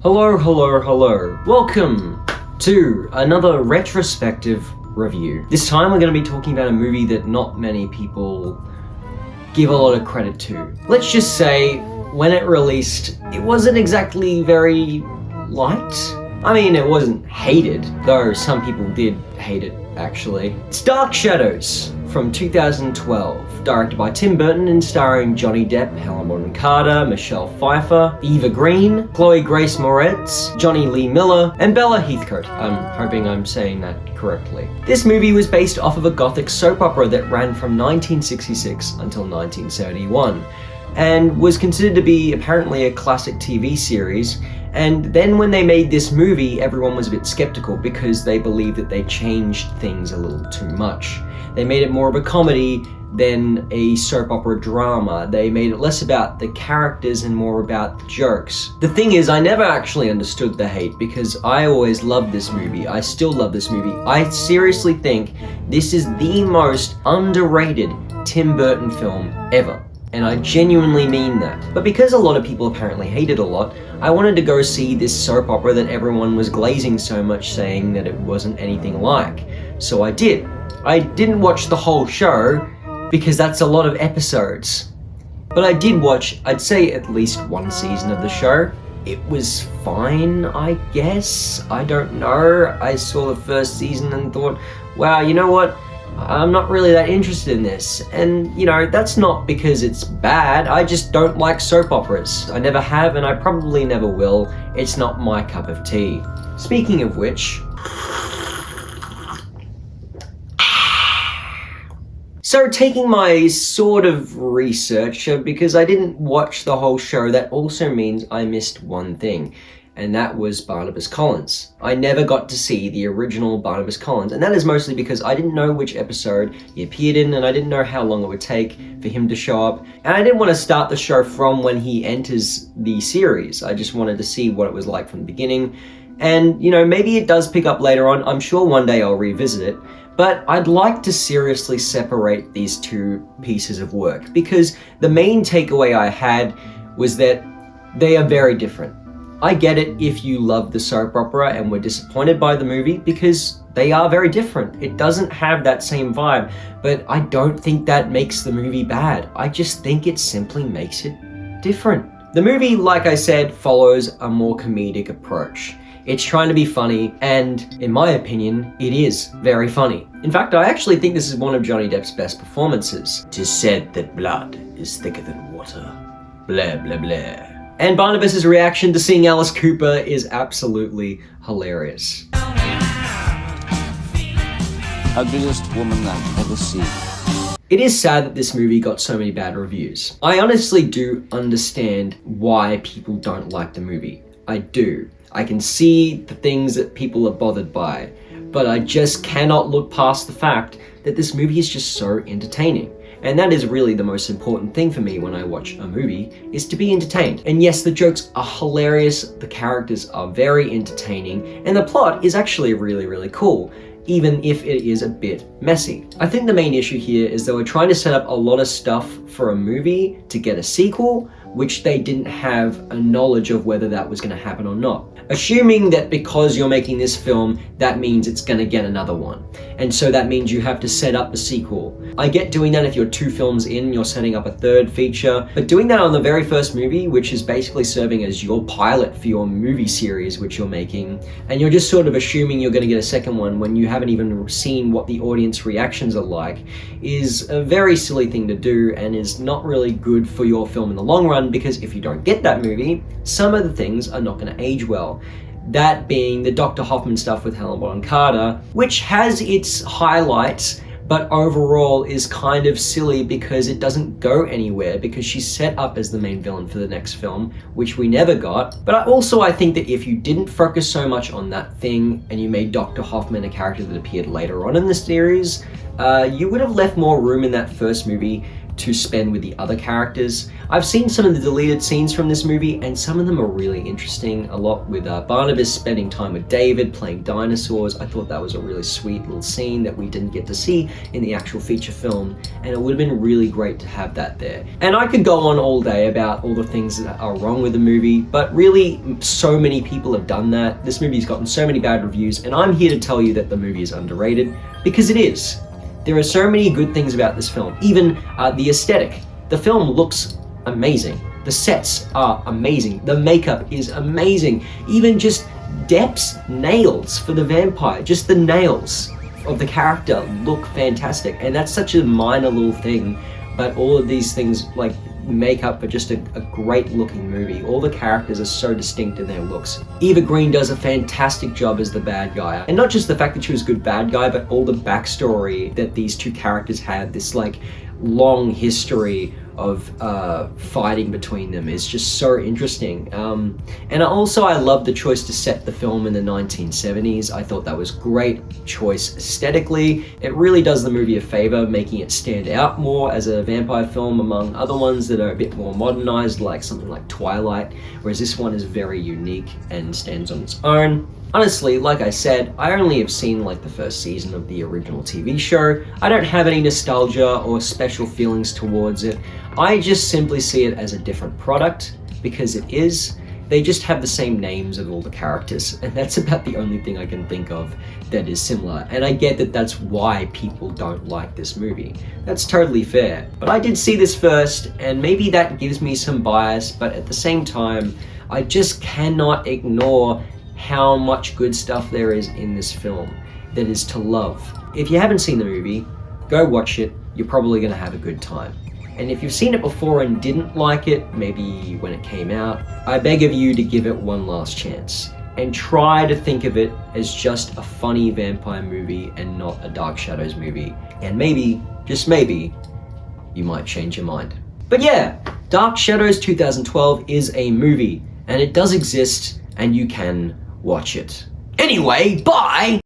Hello, hello, hello. Welcome to another retrospective review. This time we're going to be talking about a movie that not many people give a lot of credit to. Let's just say, when it released, it wasn't exactly very liked. I mean, it wasn't hated, though some people did hate it, actually. It's Dark Shadows from 2012, directed by Tim Burton and starring Johnny Depp, Helena Bonham Carter, Michelle Pfeiffer, Eva Green, Chloe Grace Moretz, Johnny Lee Miller, and Bella Heathcote. I'm hoping I'm saying that correctly. This movie was based off of a gothic soap opera that ran from 1966 until 1971, and was considered to be apparently a classic TV series. And then when they made this movie, everyone was a bit skeptical because they believed that they changed things a little too much. They made it more of a comedy than a soap opera drama. They made it less about the characters and more about the jokes. The thing is, I never actually understood the hate because I always loved this movie. I still love this movie. I seriously think this is the most underrated Tim Burton film ever. And I genuinely mean that. But because a lot of people apparently hate it a lot, I wanted to go see this soap opera that everyone was glazing so much, saying that it wasn't anything like. So I did. I didn't watch the whole show, because that's a lot of episodes. But I did watch, I'd say, at least one season of the show. It was fine, I guess. I don't know. I saw the first season and thought, wow, you know what? I'm not really that interested in this. And, you know, that's not because it's bad. I just don't like soap operas. I never have, and I probably never will. It's not my cup of tea. Speaking of which... So taking my sort of research, because I didn't watch the whole show, that also means I missed one thing. And that was Barnabas Collins. I never got to see the original Barnabas Collins, and that is mostly because I didn't know which episode he appeared in, and I didn't know how long it would take for him to show up, and I didn't want to start the show from when he enters the series. I just wanted to see what it was like from the beginning, and, you know, maybe it does pick up later on. I'm sure one day I'll revisit it, but I'd like to seriously separate these two pieces of work, because the main takeaway I had was that they are very different. I get it if you love the soap opera and were disappointed by the movie, because they are very different. It doesn't have that same vibe, but I don't think that makes the movie bad. I just think it simply makes it different. The movie, like I said, follows a more comedic approach. It's trying to be funny, and in my opinion, it is very funny. In fact, I actually think this is one of Johnny Depp's best performances. "'Tis said that blood is thicker than water. Blah, blah, blah." And Barnabas's reaction to seeing Alice Cooper is absolutely hilarious. Ugliest woman I've ever seen. It is sad that this movie got so many bad reviews. I honestly do understand why people don't like the movie. I do. I can see the things that people are bothered by, but I just cannot look past the fact that this movie is just so entertaining. And that is really the most important thing for me when I watch a movie, is to be entertained. And yes, the jokes are hilarious, the characters are very entertaining, and the plot is actually really, really cool, even if it is a bit messy. I think the main issue here is they were trying to set up a lot of stuff for a movie to get a sequel, which they didn't have a knowledge of whether that was going to happen or not. Assuming that because you're making this film, that means it's going to get another one. And so that means you have to set up a sequel. I get doing that if you're 2 films in, you're setting up a 3rd feature, but doing that on the very first movie, which is basically serving as your pilot for your movie series which you're making, and you're just sort of assuming you're going to get a second one when you haven't even seen what the audience reactions are like, is a very silly thing to do and is not really good for your film in the long run, because if you don't get that movie, some of the things are not going to age well. That being the Dr. Hoffman stuff with Helena Bonham Carter, which has its highlights, but overall is kind of silly because it doesn't go anywhere, because she's set up as the main villain for the next film, which we never got. But I think that if you didn't focus so much on that thing and you made Dr. Hoffman a character that appeared later on in the series, you would have left more room in that first movie to spend with the other characters. I've seen some of the deleted scenes from this movie, and some of them are really interesting. A lot with Barnabas spending time with David, playing dinosaurs. I thought that was a really sweet little scene that we didn't get to see in the actual feature film, and it would have been really great to have that there. And I could go on all day about all the things that are wrong with the movie, but really, so many people have done that. This movie's gotten so many bad reviews, and I'm here to tell you that the movie is underrated, because it is. There are so many good things about this film. Even the aesthetic. The film looks amazing. The sets are amazing. The makeup is amazing. Even just Depp's nails for the vampire, just the nails of the character look fantastic. And that's such a minor little thing, but all of these things like make up for just a great looking movie. All the characters are so distinct in their looks. Eva Green does a fantastic job as the bad guy. And not just the fact that she was a good bad guy, but all the backstory that these two characters had, this like long history of fighting between them is just so interesting. And also I love the choice to set the film in the 1970s. I thought that was great choice aesthetically. It really does the movie a favor, making it stand out more as a vampire film among other ones that are a bit more modernized, like something like Twilight, whereas this one is very unique and stands on its own. Honestly, like I said, I only have seen like the first season of the original TV show. I don't have any nostalgia or special feelings towards it. I just simply see it as a different product, because it is. They just have the same names of all the characters, and that's about the only thing I can think of that is similar. And I get that that's why people don't like this movie. That's totally fair. But I did see this first, and maybe that gives me some bias, but at the same time, I just cannot ignore how much good stuff there is in this film that is to love. If you haven't seen the movie, go watch it. You're probably going to have a good time. And if you've seen it before and didn't like it, maybe when it came out, I beg of you to give it one last chance. And try to think of it as just a funny vampire movie and not a Dark Shadows movie. And maybe, just maybe, you might change your mind. But yeah, Dark Shadows 2012 is a movie, and it does exist, and you can watch it. Anyway, bye!